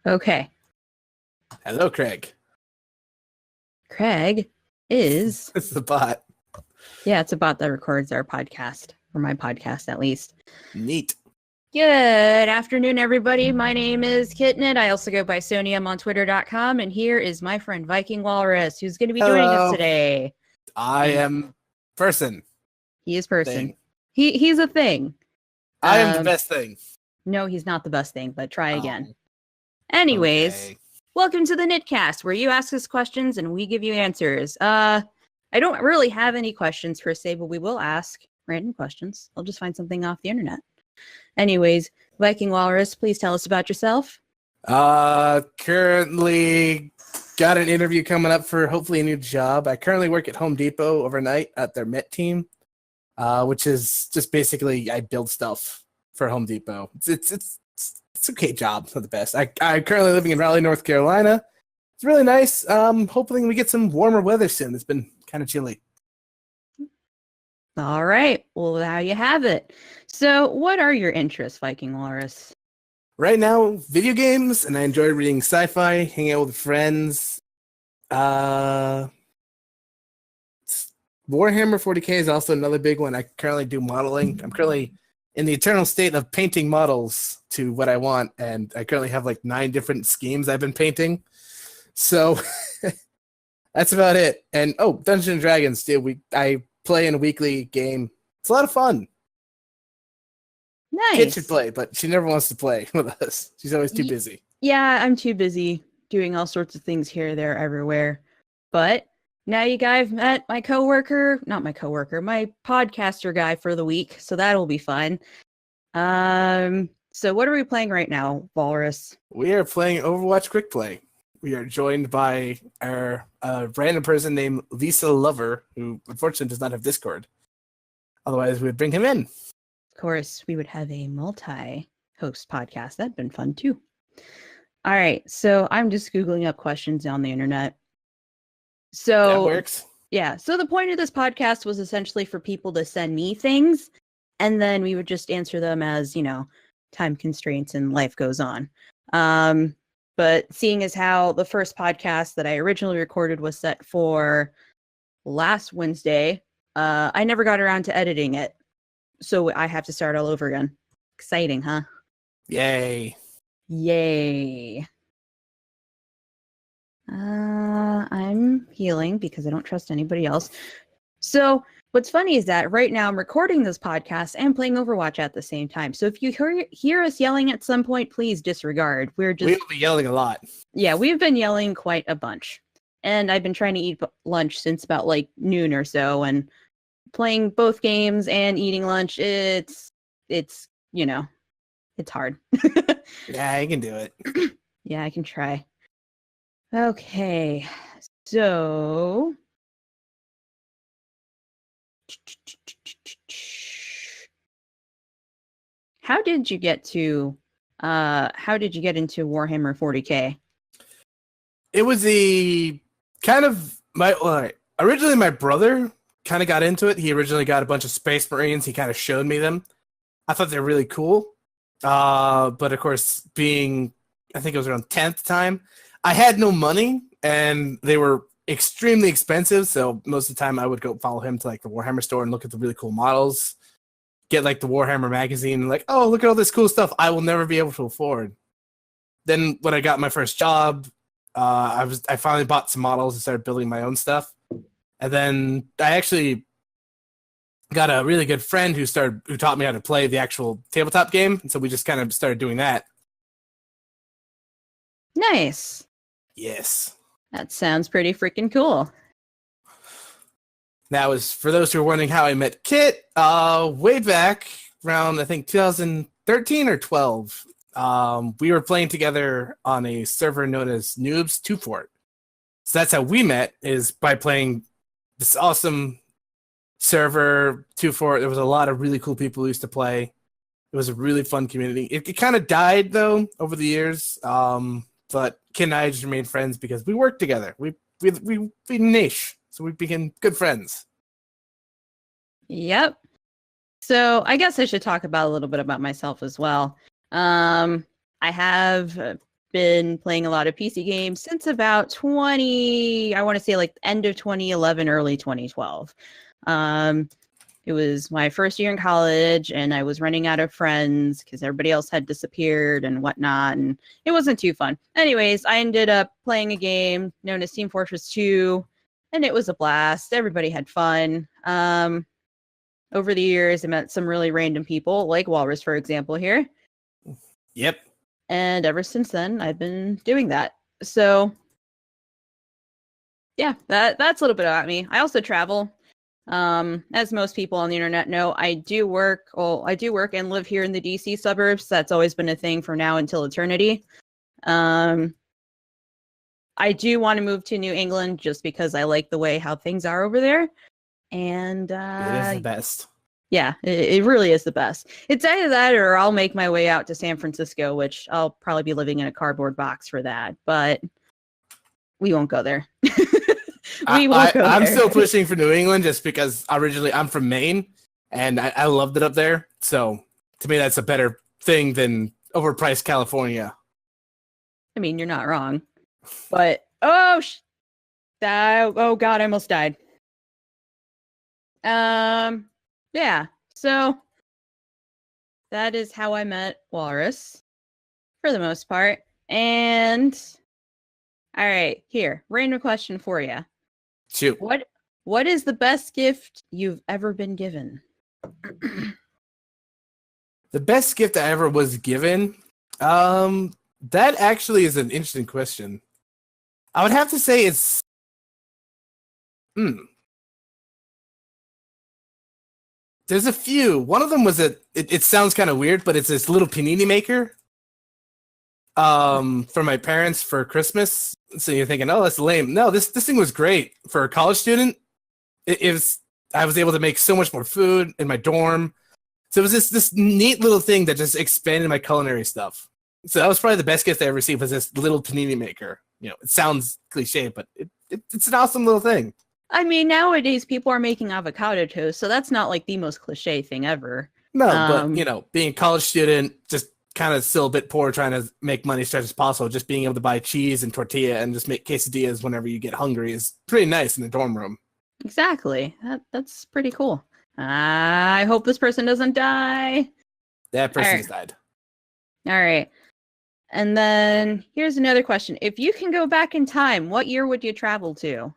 Okay. Hello, Craig. Craig is... It's the bot. Yeah, it's a bot that records our podcast, or my podcast at least. Neat. Good afternoon, everybody. My name is KitKnit. I also go by Sony. I'm on Twitter.com, and here is my friend Viking Walrus, who's going to be joining us today. I am person. He is person. Thing. He's a thing. I am the best thing. No, he's not the best thing, but try again. Anyways, okay. Welcome to the KnitCast, where you ask us questions and we give you answers. I don't really have any questions per se, but we will ask random questions. I'll just find something off the internet. Anyways, Viking Walrus, please tell us about yourself. Currently got an interview coming up for hopefully a new job. I currently work at Home Depot overnight at their Met team, which is just basically I build stuff for Home Depot. It's okay job, not the best. I'm currently living in Raleigh, North Carolina. It's really nice. Hoping we get some warmer weather soon. It's been kind of chilly. All right. Well, there you have it. So what are your interests, Viking Walrus? Right now, video games, and I enjoy reading sci-fi, hanging out with friends. Warhammer 40K is also another big one. I currently do modeling. I'm currently in the eternal state of painting models to what I want, and I currently have like 9 different schemes I've been painting. So that's about it. And Dungeons and Dragons, dude. I play in a weekly game. It's a lot of fun. Nice. Kit should play, but she never wants to play with us. She's always too busy. Yeah, I'm too busy doing all sorts of things here, there, everywhere. But now you guys met my podcaster guy for the week, so that'll be fun. So what are we playing right now, Walrus? We are playing Overwatch Quick Play. We are joined by our random person named Lisa Lover, who unfortunately does not have Discord. Otherwise, we would bring him in. Of course, we would have a multi-host podcast. That'd been fun too. All right, so I'm just Googling up questions on the internet. So that works. Yeah, so the point of this podcast was essentially for people to send me things, and then we would just answer them as, time constraints and life goes on. But seeing as how the first podcast that I originally recorded was set for last Wednesday, I never got around to editing it. So I have to start all over again. Exciting, huh? Yay. I'm healing because I don't trust anybody else. So what's funny is that right now I'm recording this podcast and playing Overwatch at the same time. So if you hear us yelling at some point, please disregard. We'll be yelling a lot. Yeah, we've been yelling quite a bunch. And I've been trying to eat lunch since about like noon or so, and playing both games and eating lunch, it's hard. Yeah, I can do it. Yeah, I can try. Okay, so how did you get into Warhammer 40K? It was originally my brother kind of got into it. He originally got a bunch of Space Marines. He kind of showed me them. I thought they were really cool. But of course, I think it was around 10th time, I had no money and they were extremely expensive. So most of the time I would go follow him to like the Warhammer store and look at the really cool models, get like the Warhammer magazine and like, oh, look at all this cool stuff I will never be able to afford. Then when I got my first job, I finally bought some models and started building my own stuff. And then I actually got a really good friend who taught me how to play the actual tabletop game. And so we just kind of started doing that. Nice. Yes. That sounds pretty freaking cool. That was, for those who are wondering how I met Kit, way back around, I think, 2013 or 12. We were playing together on a server known as Noobs 2 Fort. So that's how we met, is by playing this awesome server 2 Fort. There was a lot of really cool people who used to play. It was a really fun community. It kind of died, though, over the years. But Kit and I just remained friends because we worked together. We niche, so we became good friends. Yep. So I guess I should talk a little bit about myself as well. I have been playing a lot of PC games since about I want to say like end of 2011, early 2012. It was my first year in college, and I was running out of friends because everybody else had disappeared and whatnot, and it wasn't too fun. Anyways, I ended up playing a game known as Team Fortress 2, and it was a blast. Everybody had fun. Over the years, I met some really random people, like Walrus, for example, here. Yep. And ever since then, I've been doing that. So, yeah, that's a little bit about me. I also travel. As most people on the internet know, I do work and live here in the DC suburbs. That's always been a thing from now until eternity. I do want to move to New England just because I like the way how things are over there. And it is the best. Yeah, it really is the best. It's either that or I'll make my way out to San Francisco, which I'll probably be living in a cardboard box for that. But we won't go there. I'm still pushing for New England just because originally I'm from Maine and I loved it up there. So to me, that's a better thing than overpriced California. I mean, you're not wrong. But, oh God, I almost died. Yeah, so that is how I met Walrus for the most part. And all right, here, random question for you. Shoot. What is the best gift you've ever been given? The best gift I ever was given? That actually is an interesting question. I would have to say it's There's a few. One of them was it sounds kind of weird, but it's this little panini maker for my parents for Christmas. So you're thinking, oh, that's lame. No, this thing was great for a college student. I was able to make so much more food in my dorm. So it was this neat little thing that just expanded my culinary stuff. So that was probably the best gift I ever received, was this little panini maker. You know, it sounds cliche, but it's an awesome little thing. I mean, nowadays people are making avocado toast, so that's not like the most cliche thing ever. No, but being a college student, just kind of still a bit poor, trying to make money as much as possible, just being able to buy cheese and tortilla and just make quesadillas whenever you get hungry is pretty nice in the dorm room. Exactly. That's pretty cool. I hope this person doesn't die. That person has died. All right. And then here's another question. If you can go back in time, what year would you travel to?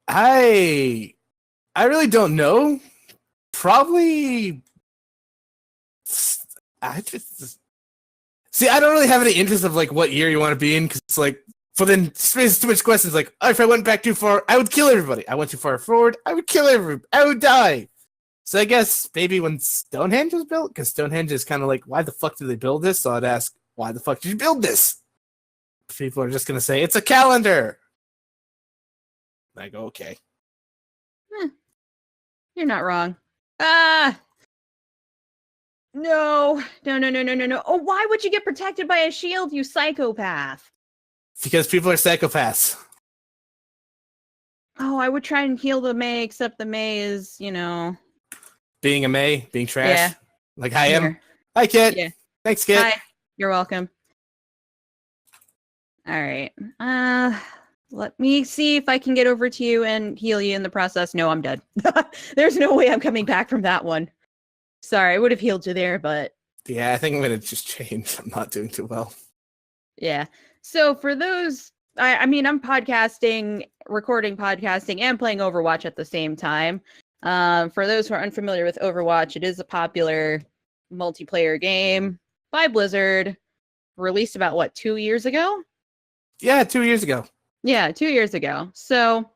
I really don't know. Probably. I don't really have any interest of like what year you want to be in, because it's like, for then space too much questions. Like, oh, if I went back too far, I would kill everybody. I went too far forward, I would kill everybody. I would die. So I guess maybe when Stonehenge was built, because Stonehenge is kind of like, why the fuck did they build this? So I'd ask, why the fuck did you build this? People are just gonna say it's a calendar. I go, okay. You're not wrong. No. Oh, why would you get protected by a shield, you psychopath? Because people are psychopaths. Oh, I would try and heal the May, except the May is, being a May, being trash. Yeah. Like I am. Hi, Kit. Yeah. Thanks, Kit. Hi. You're welcome. All right. Let me see if I can get over to you and heal you in the process. No, I'm dead. There's no way I'm coming back from that one. Sorry, I would have healed you there, but... Yeah, I think I'm going to just change. I'm not doing too well. Yeah. So for those... I'm podcasting, recording podcasting, and playing Overwatch at the same time. For those who are unfamiliar with Overwatch, it is a popular multiplayer game by Blizzard, released about, 2 years ago? Yeah, 2 years ago. Yeah, 2 years ago. So,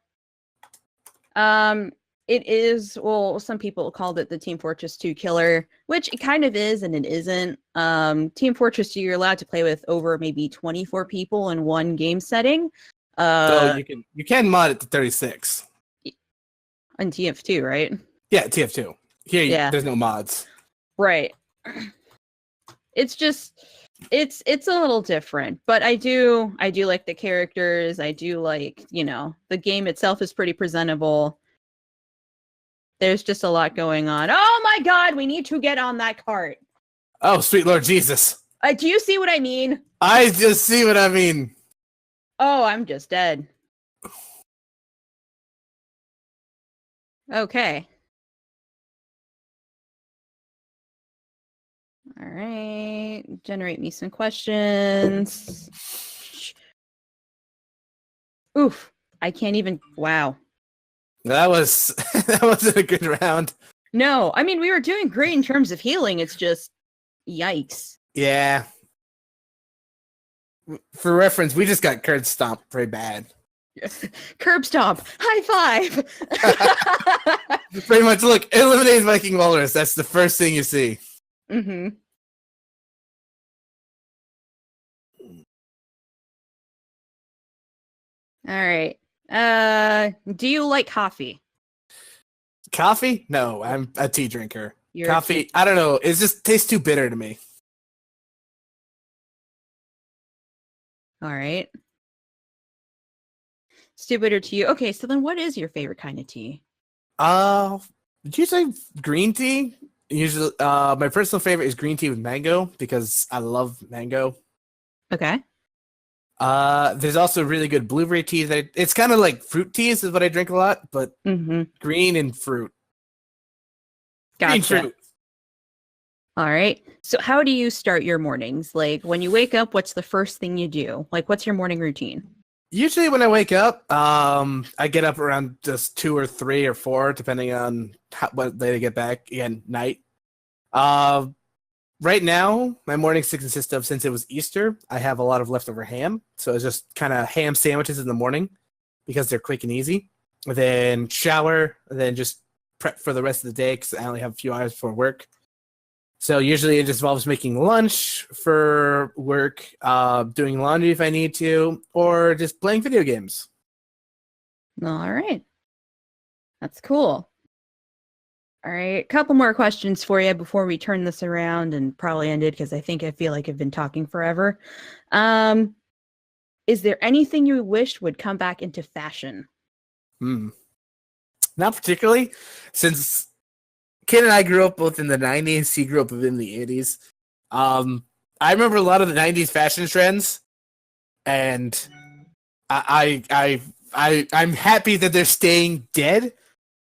it is, some people called it the Team Fortress 2 killer, which it kind of is and it isn't. Team Fortress 2, you're allowed to play with over maybe 24 people in one game setting. So you can mod it to 36. On TF2, right? Yeah, TF2. Here, there's no mods. Right. It's just... It's a little different, but I do like the characters. I do like, the game itself is pretty presentable. There's just a lot going on. Oh my god, we need to get on that cart. Oh, sweet Lord Jesus. Do you see what I mean? I just see what I mean. Oh, I'm just dead. Okay. All right. Generate me some questions. Oof. I can't even. Wow. That wasn't a good round. No, I mean, we were doing great in terms of healing. It's just, yikes. Yeah. For reference, we just got curb stomped pretty bad. Curb stomp. High five. Pretty much, look, eliminate Viking Walrus. That's the first thing you see. Mm-hmm. All right. Do you like coffee? Coffee? No, I'm a tea drinker. You're Coffee, I don't know. It just tastes too bitter to me. All right. It's too bitter to you. Okay, so then what is your favorite kind of tea? Did you say green tea? Usually, my personal favorite is green tea with mango because I love mango. Okay. There's also really good blueberry tea. It's kind of like fruit teas is what I drink a lot, but green and fruit. Gotcha. Green fruit. All right. So how do you start your mornings? Like when you wake up, what's the first thing you do? Like what's your morning routine? Usually when I wake up, I get up around just 2 or 3 or 4, depending on what day I get back. Again, night. Right now, my mornings consist of, since it was Easter, I have a lot of leftover ham. So it's just kind of ham sandwiches in the morning because they're quick and easy. Then shower, then just prep for the rest of the day because I only have a few hours before work. So usually it just involves making lunch for work, doing laundry if I need to, or just playing video games. All right. That's cool. All right. Couple more questions for you before we turn this around and probably end it because I feel like I've been talking forever. Is there anything you wish would come back into fashion? Not particularly, since Kid and I grew up both in the 90s. He grew up in the 80s. I remember a lot of the 90s fashion trends, and I'm happy that they're staying dead.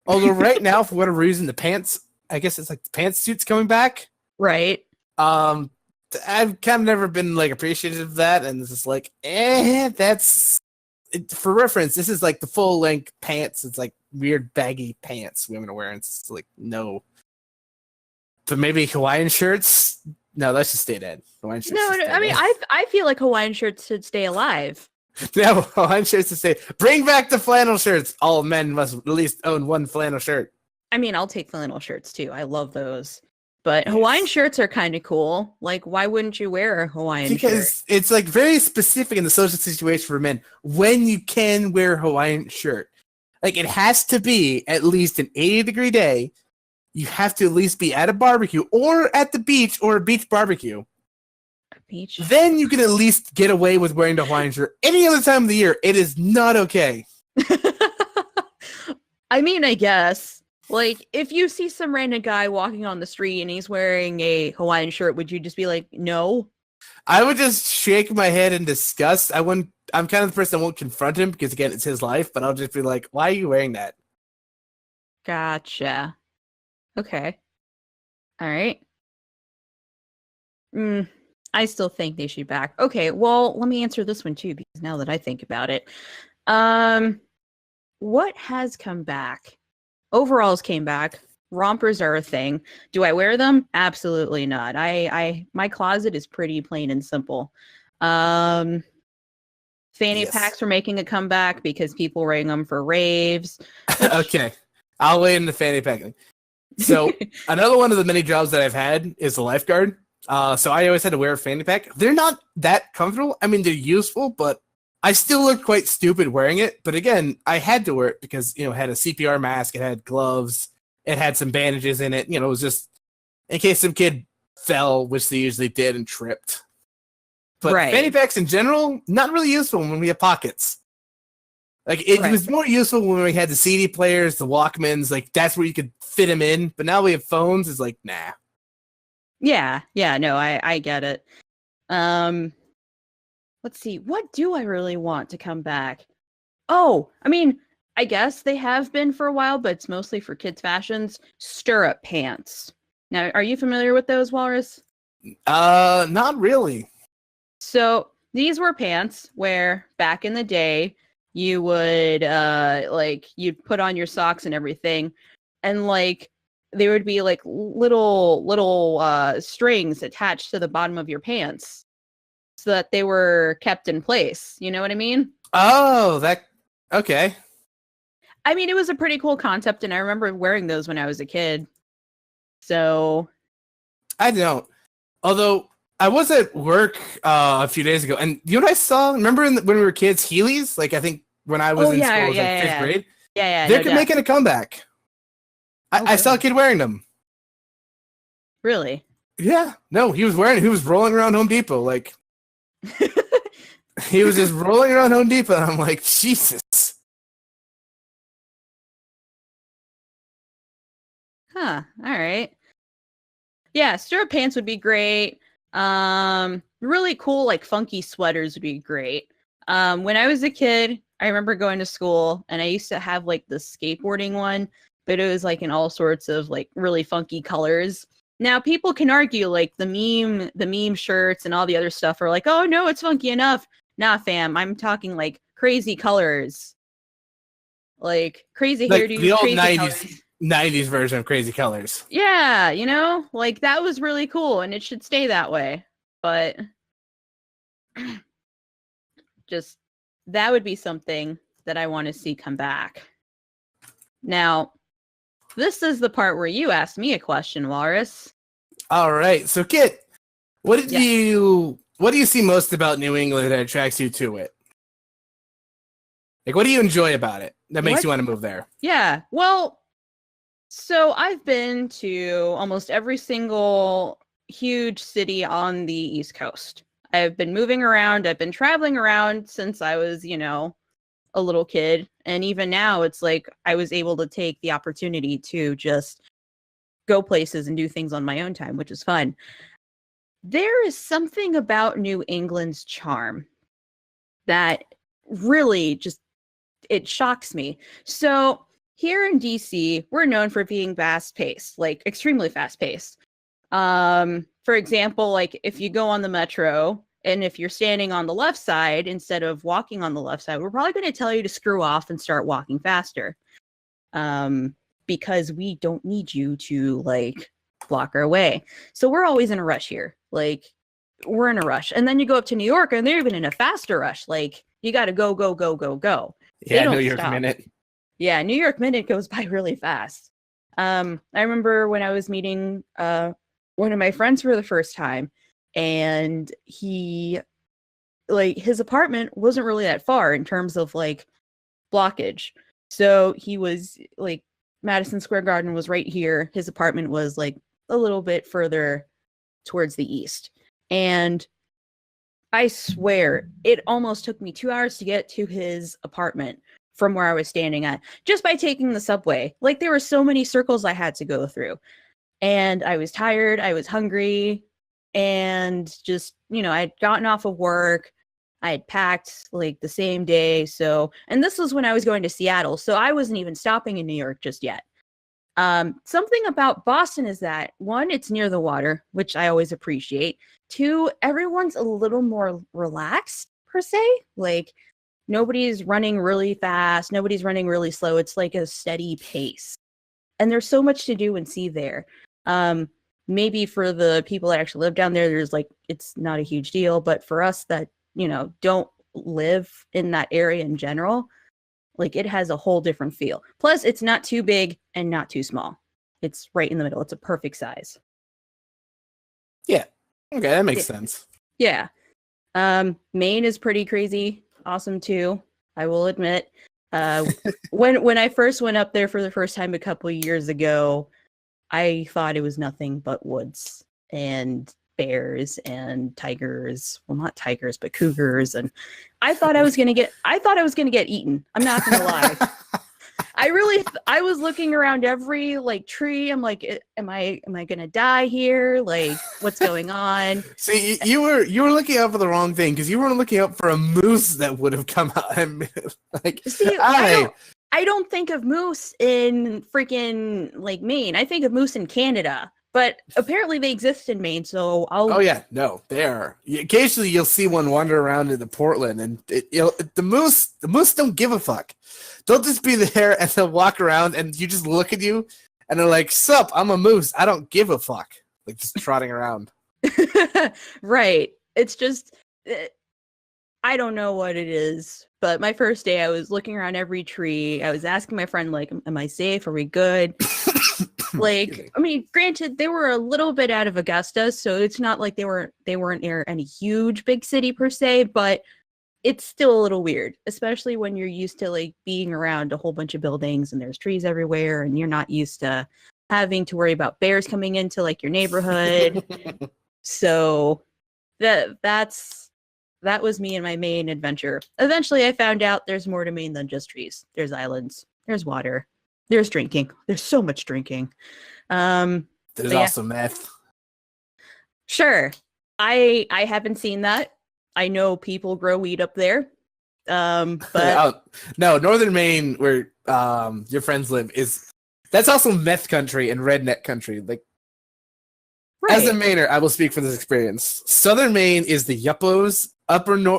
Although right now, for whatever reason, I guess it's like the pantsuits coming back. Right. I've kind of never been like appreciative of that, and it's just like, that's for reference. This is like the full length pants. It's like weird baggy pants women are wearing. It's like no. But maybe Hawaiian shirts. No, that should stay dead. Hawaiian shirts. No, I mean, I feel like Hawaiian shirts should stay alive. No, Hawaiian shirts to stay. Bring back the flannel shirts. All men must at least own one flannel shirt. I mean, I'll take flannel shirts too. I love those. But Hawaiian shirts are kind of cool. Like, why wouldn't you wear a Hawaiian shirt? Because it's like very specific in the social situation for men when you can wear a Hawaiian shirt. Like, it has to be at least an 80-degree day. You have to at least be at a barbecue or at the beach or a beach barbecue. Beach. Then you can at least get away with wearing the Hawaiian shirt. Any other time of the year, it is not okay. I mean, I guess. Like, if you see some random guy walking on the street and he's wearing a Hawaiian shirt, would you just be like, no? I would just shake my head in disgust. I'm kind of the person that won't confront him because, again, it's his life, but I'll just be like, why are you wearing that? Gotcha. Okay. All right. I still think they should back. Okay, well, let me answer this one too, because now that I think about it. What has come back? Overalls came back. Rompers are a thing. Do I wear them? Absolutely not. My closet is pretty plain and simple. Fanny packs were making a comeback because people wearing them for raves. Okay. I'll weigh in the fanny pack. So another one of the many jobs that I've had is a lifeguard. So I always had to wear a fanny pack. They're not that comfortable. I mean, they're useful, but I still look quite stupid wearing it. But again, I had to wear it because, it had a CPR mask, it had gloves, it had some bandages in it. It was just in case some kid fell, which they usually did, and tripped. But fanny packs in general, not really useful when we have pockets. Like, it was more useful when we had the CD players, the Walkmans, like, that's where you could fit them in. But now we have phones, it's like, nah. Yeah, no, I get it. Um, let's see. What do I really want to come back? Oh, I mean, I guess they have been for a while, but it's mostly for kids' fashions. Stirrup pants. Now, are you familiar with those, Walrus? Not really. So these were pants where back in the day you would like you'd put on your socks and everything, and like there would be like little strings attached to the bottom of your pants so that they were kept in place. You know what I mean? Oh, that okay. I mean, it was a pretty cool concept, and I remember wearing those when I was a kid. So I don't. Although I was at work a few days ago, and you know what I saw? Remember when we were kids, Heelys? Like I think when I was in school, it was like fifth grade. Yeah, They're making a comeback. I saw a kid wearing them. Really? Yeah. No, he was rolling around Home Depot like he was just rolling around Home Depot, and I'm like, Jesus. Huh. All right. Yeah, stirrup pants would be great. Really cool, like funky sweaters would be great. When I was a kid, I remember going to school and I used to have like the skateboarding one, but it was like in all sorts of like really funky colors. Now people can argue like the meme shirts and all the other stuff are like, oh no, it's funky enough. Nah, fam, I'm talking like crazy colors. Like crazy Like hairdos, the old crazy 90s colors. 90s version of Crazy Colors. Yeah, like that was really cool and it should stay that way. But just that would be something that I want to see come back. Now, this is the part where you asked me a question, Walrus. All right. So Kit, what do Yeah. you see most about New England that attracts you to it? Like what do you enjoy about it that makes you want to move there? Yeah. Well, so I've been to almost every single huge city on the East Coast. I've been moving around. I've been traveling around since I was, a little kid. And even now, it's like I was able to take the opportunity to just go places and do things on my own time, which is fun. There is something about New England's charm that really just it shocks me. So here in DC, we're known for being fast paced, like extremely fast paced. For example, like if you go on the metro and if you're standing on the left side instead of walking on the left side, we're probably going to tell you to screw off and start walking faster. Because we don't need you to like block our way. So we're always in a rush here. Like we're in a rush. And then you go up to New York and they're even in a faster rush. Like you got to go, go, go, go, go. Yeah, New York Minute. Yeah, New York Minute goes by really fast. I remember when I was meeting one of my friends for the first time, and he, like, his apartment wasn't really that far in terms of like blockage. So he was like, Madison Square Garden was right here. His apartment was like a little bit further towards the east. And I swear it almost took me 2 hours to get to his apartment from where I was standing at just by taking the subway. Like there were so many circles I had to go through. And I was tired, I was hungry, and just, I had gotten off of work. I had packed like the same day. So, and this was when I was going to Seattle. So I wasn't even stopping in New York just yet. Something about Boston is that one, it's near the water, which I always appreciate. Two, everyone's a little more relaxed per se. Like nobody's running really fast. Nobody's running really slow. It's like a steady pace. And there's so much to do and see there. Maybe for the people that actually live down there, there's like, it's not a huge deal. But for us that, don't live in that area in general, like it has a whole different feel. Plus, it's not too big and not too small. It's right in the middle. It's a perfect size. Yeah. Okay, that makes sense. Yeah. Maine is pretty crazy. Awesome too, I will admit. When I first went up there for the first time a couple of years ago, I thought it was nothing but woods and bears and tigers. Well, not tigers, but cougars. And I thought I was gonna get eaten. I'm not gonna lie. I was looking around every like tree. I'm like, am I gonna die here? Like, what's going on? See, you were looking out for the wrong thing because you weren't looking out for a moose that would have come out and like, See, I I don't think of moose in freaking like Maine. I think of moose in Canada, but apparently they exist in Maine. So Oh I'll yeah, no, they are. Occasionally, you'll see one wander around in the Portland, and the moose don't give a fuck. They'll just be there, and they'll walk around, and you just look at you, and they're like, "Sup, I'm a moose. I don't give a fuck." Like just trotting around. right. It's just I don't know what it is, but my first day, I was looking around every tree. I was asking my friend, like, "Am I safe? Are we good?" Like, I mean, granted, they were a little bit out of Augusta, so it's not like they weren't near any huge big city per se, but it's still a little weird, especially when you're used to like being around a whole bunch of buildings and there's trees everywhere, and you're not used to having to worry about bears coming into like your neighborhood. So that was me and my Maine adventure. Eventually, I found out there's more to Maine than just trees. There's islands. There's water. There's drinking. There's so much drinking. There's but yeah, also meth. sure. I haven't seen that. I know people grow weed up there. But No, Northern Maine, where your friends live, that's also meth country and redneck country. Like, as a right. Mainer, I will speak for this experience. Southern Maine is the yuppos.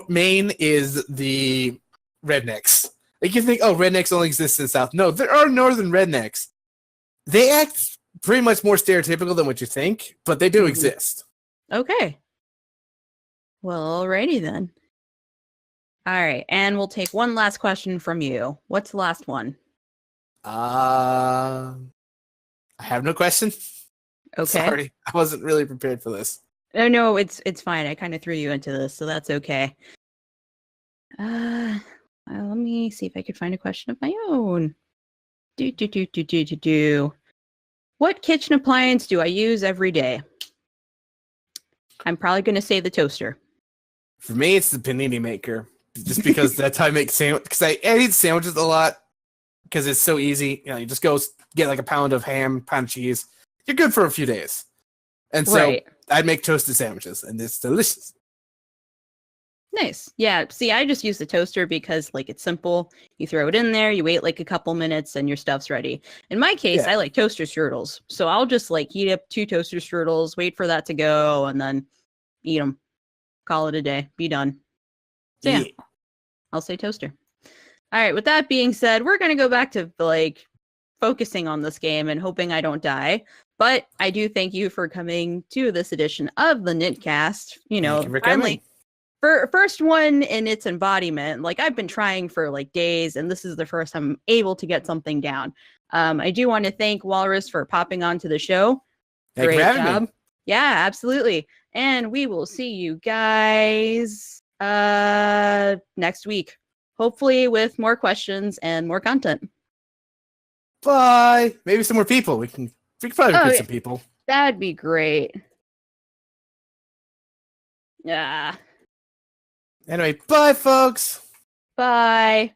Maine is the rednecks. Like, you think, oh, rednecks only exist in the South. No, there are northern rednecks. They act pretty much more stereotypical than what you think, but they do exist. Okay. Well, alrighty then. All right, and we'll take one last question from you. What's the last one? I have no question. Okay. Sorry, I wasn't really prepared for this. No, it's fine. I kind of threw you into this, so that's okay. Let me see if I could find a question of my own. Do. What kitchen appliance do I use every day? I'm probably going to say the toaster. For me, it's the panini maker, just because that's how I make sandwich. Because I eat sandwiches a lot because it's so easy. You know, you just go get like a pound of ham, pound of cheese. You're good for a few days. And so Right. I'd make toasted sandwiches, and it's delicious. Nice. Yeah. See, I just use the toaster because like it's simple. You throw it in there, you wait like a couple minutes, and your stuff's ready. In my case, Yeah. I like toaster strudels. So I'll just like heat up 2 toaster strudels, wait for that to go, and then eat them. Call it a day. Be done. So yeah, I'll say toaster. All right. With that being said, we're gonna go back to like focusing on this game and hoping I don't die. But I do thank you for coming to this edition of the KnitCast. You know, Thank you for finally coming. first one in its embodiment. Like I've been trying for like days, and this is the first time I'm able to get something down. I do want to thank Walrus for popping onto the show. Thank you Great for having job. me. Yeah, absolutely. And we will see you guys next week. Hopefully with more questions and more content. Bye. Maybe some more people. We can probably recruit Yeah. some people. That'd be great. Yeah. Anyway, bye, folks. Bye.